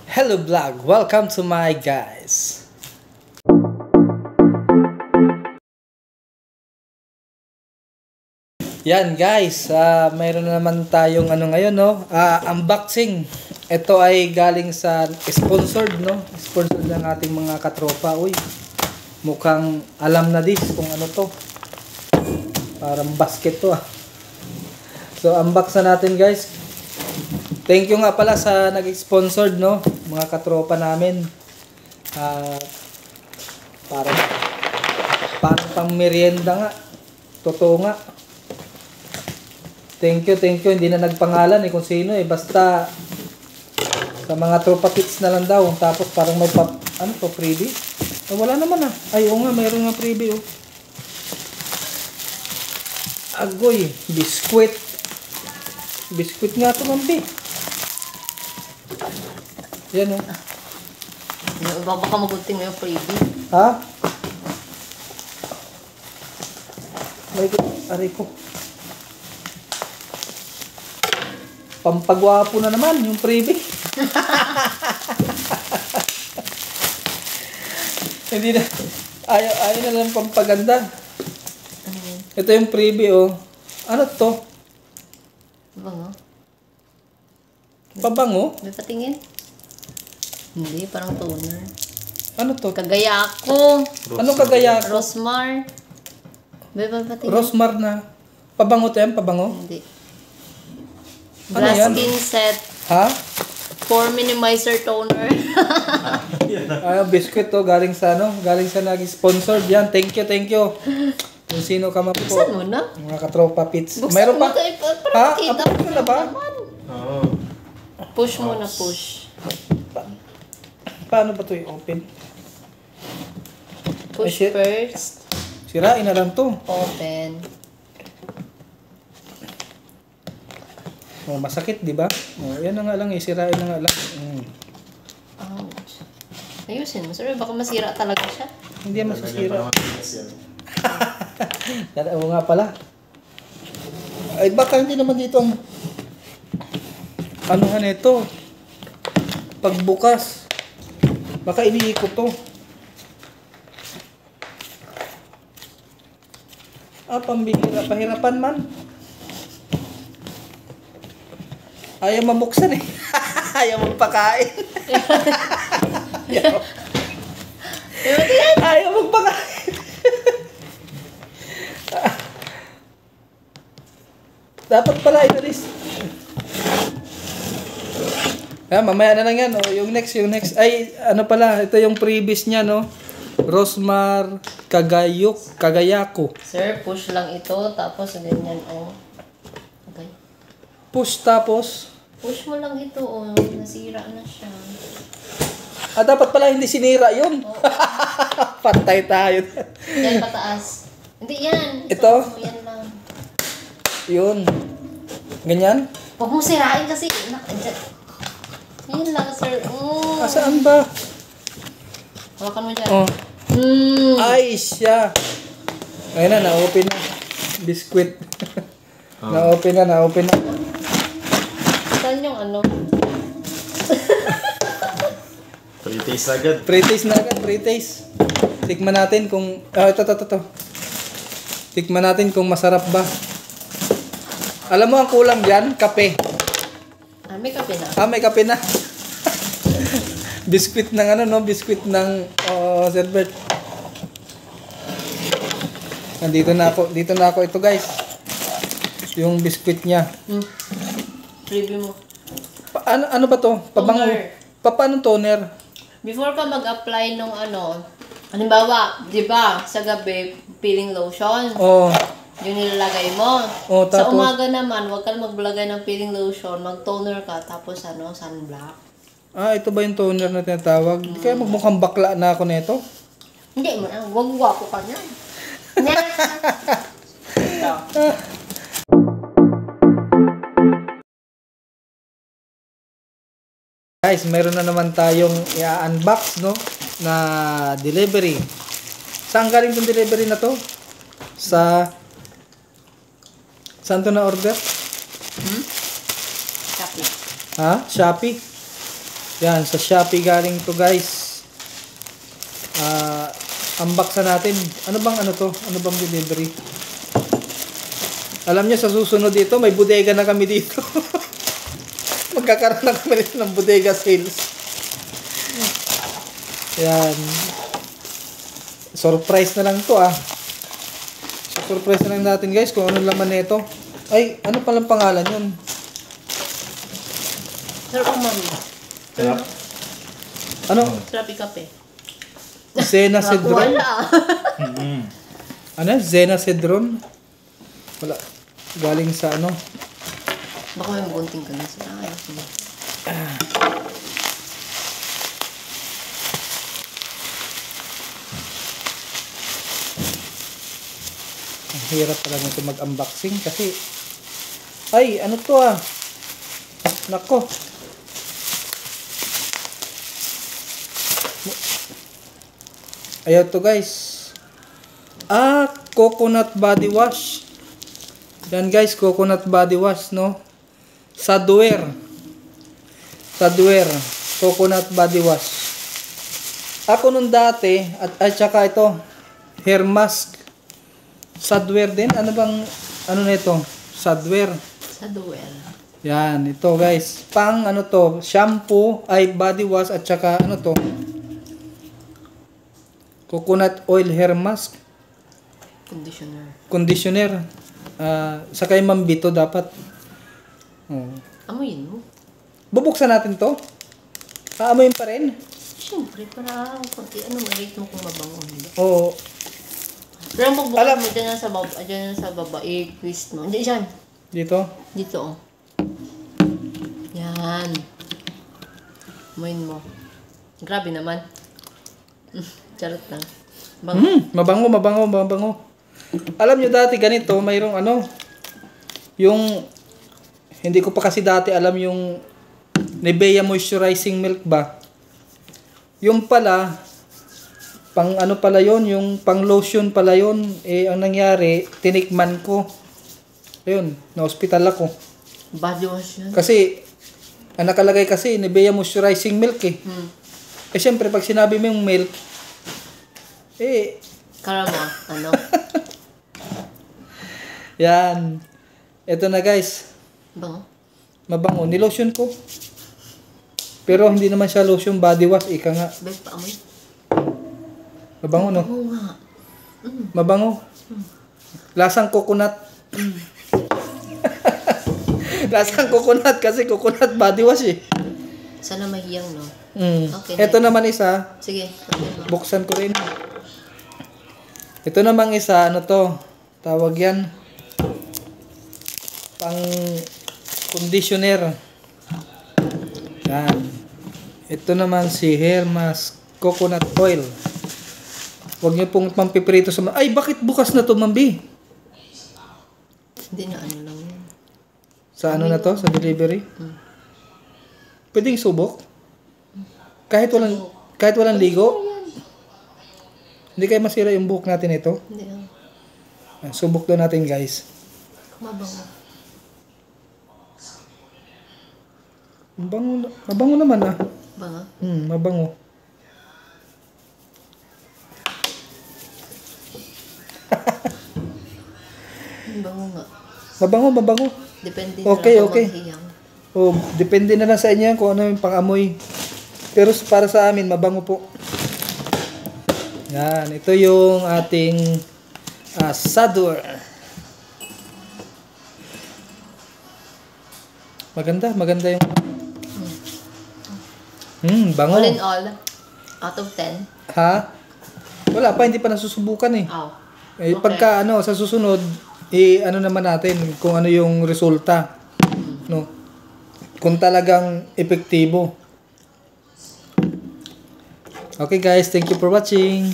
Hello vlog, welcome to my guys. Yan guys, mayroon na naman tayong ngayon unboxing. Ito ay galing sa sponsored sponsored ng ating mga katropa. Uy, mukhang alam na dis kung ano to. Parang basket to . So unbox na natin guys. Thank you nga pala sa nag-sponsored mga katropa namin. Parang pang merienda nga. Totoo nga. Thank you. Hindi na nagpangalan kung sino basta sa mga tropa kits na lang daw. Tapos parang may freebie? Wala naman Ay, oo nga, mayroon nga freebie Agoy, biskwit. Biskwit nga ito, mampi. Yan Baka magunting mo yung freebie. Ha? Aray ko. Pampagwapo na naman yung freebie. Hindi na. Ayaw na lang pampaganda. Ito yung freebie Ano to? Pabango? Pabango? May patingin? Hindi, parang toner. Ano to? Kagayako. Ano kagayako? Rosmar. May patingin? Rosmar na. Pabango to yan? Pabango? Hindi. Ano yan? Skin set. Ha? Pore minimizer toner. Biscuit galing sa galing sa nag-sponsored yan. Thank you. Kung sino ka mapo. Buksan mo na. Mga katropa pits. Buksan Mayroon mo pa? Ha? Abot mo na ba? Oo. Push mo na, push. Paano ba ito i-open? Push first. Sirain na lang to. Open. Masakit, di ba? Yan na nga lang sirain na nga lang. Ouch. Ayusin mo. Sorry, baka masira talaga siya. Hindi yan masasira. Oo nga pala. Ay, baka hindi naman dito ang anuhan ito. Pagbukas. Baka iniikot to. Pambihira. Pahirapan man. Ayaw mabuksan Ayaw magpakain. Ayaw magpakain. Dapat pala inalis. Mamaya na lang yan. Yung next. Ay, ano pala. Ito yung previous niya, Rosmar Kagayako. Sir, push lang ito. Tapos, ganyan, Okay. Push tapos. Push mo lang ito, nasira na siya. Dapat pala hindi sinira yun. Patay tayo. Yan, pataas. Hindi yan. Ito? Yan lang. Yun. Ganyan? Huwag mong sirain kasi. Yan lang, sir. Saan ba? Hawakan mo dyan. Ay, siya. Ayun na, na-open na. Biscuit. Na-open na. Saan yung Pre-taste agad. Pre-taste. Tikman natin kung... ito. Tikman natin kung masarap ba. Alam mo ang kulang dyan? Kape. May kape na. May kape na. Biscuit ng biscuit ng Selbert. Nandito na ako. Dito na ako ito guys. Yung biscuit niya. Review mo. Ano ba to? Pabango. Paano toner? Before ka mag-apply nung halimbawa, di ba, sa gabi, peeling lotion. Yung nilalagay mo. Tapos, sa umaga naman, huwag ka maglagay ng peeling lotion, mag-toner ka, tapos sunblock. Ito ba yung toner na tinatawag? Hindi kaya magmukhang bakla na ako nito? Hindi mo na, wag-wapo ka niyan. Guys, meron na naman tayong i-unbox na delivery. Saan galing yung delivery na to? Saan to na order? Shopee. Ha? Shopee? Yan, sa Shopee galing to guys. Unbox na natin. Ano bang ano to? Ano bang delivery? Alam nyo, sa susunod dito, may bodega na kami dito. Magkakaroon na kami dito ng bodega sales. Yan. Surprise na lang to Surprise na lang natin guys kung ano laman nito. Ay, ano palang pangalan yun? Sarap ang mami. Sarap. Ano? Sarap ikape. Zena Cedron? Wala. Ano? Zena Cedron? Wala. Galing sa ano? Baka may bunting ka na sila. Sige. Ang hirap pala nito mag-unboxing kasi ay, ano to Nako. Ayaw to guys. Coconut body wash. Yan guys, coconut body wash, no? Sadware. Coconut body wash. Ako nung dati, at saka ito, hair mask. Sadware din. Ano bang, ano na ito? Sadware. Yan, ito guys. Pang ano to, shampoo, ay body wash, at saka ano to? Coconut oil hair mask. Conditioner. Saka yung mambito dapat. Amoyin mo. Bubuksan natin to. Aamoyin pa rin. Siyempre, para konti. Ano, ma-rate mo kung mabango. Oo. Pero ang pagbuksan mo dyan sa baba, i-twist mo. Hindi, dyan. Dito. Dito, Yan. Amoyin mo. Grabe naman. Charot lang. Mabango. Alam nyo dati ganito, mayroong ano, yung, hindi ko pa kasi dati alam yung Nivea moisturizing milk ba. Yung pala, pang ano pala yon, yung pang lotion pala yon. Ang nangyari, tinikman ko. Ayun, na-hospital ako. Body wash yan. Kasi, ang nakalagay kasi, Nivea moisturizing milk syempre, pag sinabi mo yung milk, Karama, ano? Yan. Ito na guys. Bango? Mabango. Nilotion ko. Pero hindi naman siya lotion, body wash. Ika nga. Best pa amoy? Mabango, no? Oo nga. Mabango. Lasang coconut. Lasang coconut kasi coconut body wash Sana mahiyang, no? Okay, ito naman isa. Sige. Buksan ko rin. Ito namang isa, ano to? Tawag yan. Pang conditioner. Yan. Ito naman si hair mask coconut oil. Huwag niyo pong pampiprito sa ay, bakit bukas na to, Mambi? Hindi na ano lang yan. Sa ano na to? Sa delivery? Pwedeng subok? Kahit walang ligo? Hindi kayo masira yung buhok natin ito? Hindi lang. Subok doon natin guys. Mabango. Mabango naman Bango? Mabango. Bango nga. Mabango. Depende Okay. maghiyang. Depende na lang sa inyo kung ano yung pang-amoy. Pero para sa amin, mabango po. Yan, ito yung ating Sadware. Maganda yung bango. All in all, out of 10. Ha? Wala pa, hindi pa nasusubukan Okay. Pagka sa susunod, ano naman natin kung ano yung resulta. No? Kung talagang epektibo. Okay guys, thank you for watching.